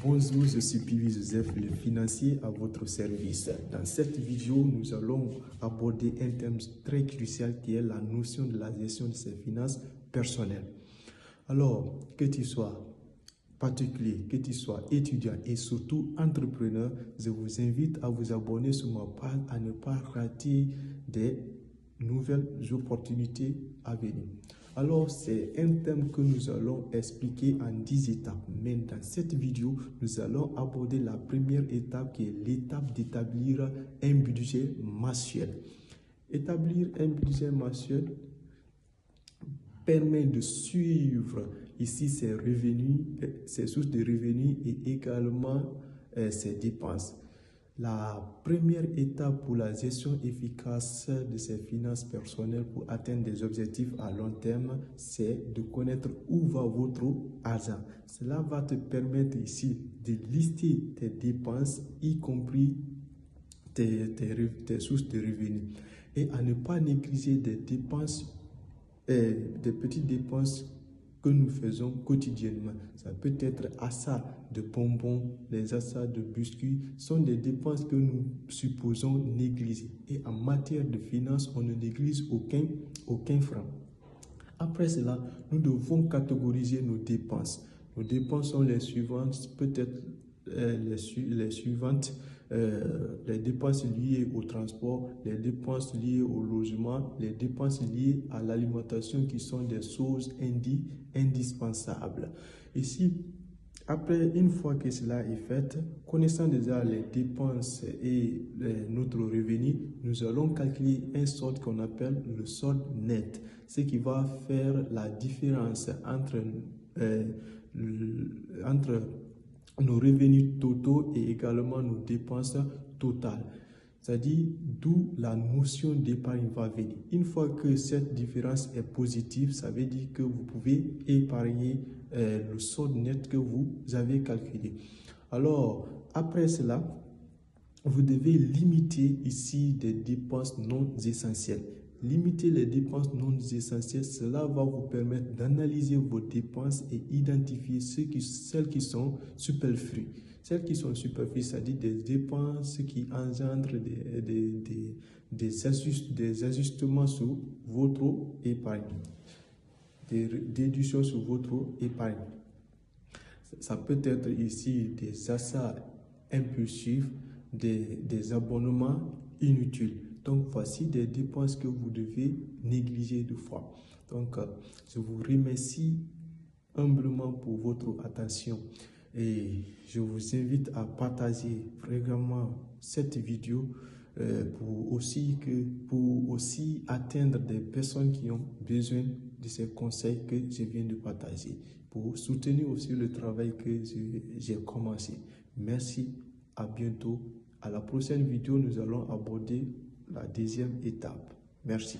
Bonjour, je suis Pivi Joseph, le financier à votre service. Dans cette vidéo, nous allons aborder un thème très crucial qui est la notion de la gestion de ses finances personnelles. Alors, que tu sois particulier, que tu sois étudiant et surtout entrepreneur, je vous invite à vous abonner sur ma page, à ne pas rater des nouvelles opportunités à venir. Alors, c'est un thème que nous allons expliquer en 10 étapes. Mais dans cette vidéo, nous allons aborder la première étape qui est l'étape d'établir un budget mensuel. Établir un budget mensuel permet de suivre ici ses revenus, ses sources de revenus et également ses dépenses. La première étape pour la gestion efficace de ses finances personnelles pour atteindre des objectifs à long terme, c'est de connaître où va votre argent. Cela va te permettre ici de lister tes dépenses, y compris tes sources de revenus, et à ne pas négliger des dépenses, des petites dépenses que nous faisons quotidiennement. Ça peut être achat de bonbons, les achats de biscuits sont des dépenses que nous supposons négliger. Et en matière de finances, on ne néglige aucun franc. Après cela, nous devons catégoriser nos dépenses. Nos dépenses sont les suivantes, peut-être les suivantes. Les dépenses liées au transport, les dépenses liées au logement, les dépenses liées à l'alimentation qui sont des choses indispensables. Ici, après, une fois que cela est fait, connaissant déjà les dépenses et notre revenu, nous allons calculer un solde qu'on appelle le solde net, ce qui va faire la différence entre nos revenus totaux et également nos dépenses totales. C'est-à-dire d'où la notion d'épargne va venir. Une fois que cette différence est positive, ça veut dire que vous pouvez épargner le solde net que vous avez calculé. Alors, après cela, vous devez limiter ici des dépenses non essentielles. Limiter les dépenses non essentielles, cela va vous permettre d'analyser vos dépenses et identifier celles qui sont superflues. Celles qui sont superflues, c'est-à-dire des dépenses qui engendrent des ajustements sur votre épargne, des déductions sur votre épargne. Ça peut être ici des achats impulsifs, des abonnements inutiles. Donc, voici des dépenses que vous devez négliger de fois. Donc, je vous remercie humblement pour votre attention et je vous invite à partager fréquemment cette vidéo pour aussi atteindre des personnes qui ont besoin de ces conseils que je viens de partager, pour soutenir aussi le travail que j'ai commencé. Merci, à bientôt. À la prochaine vidéo, nous allons aborder la deuxième étape. Merci.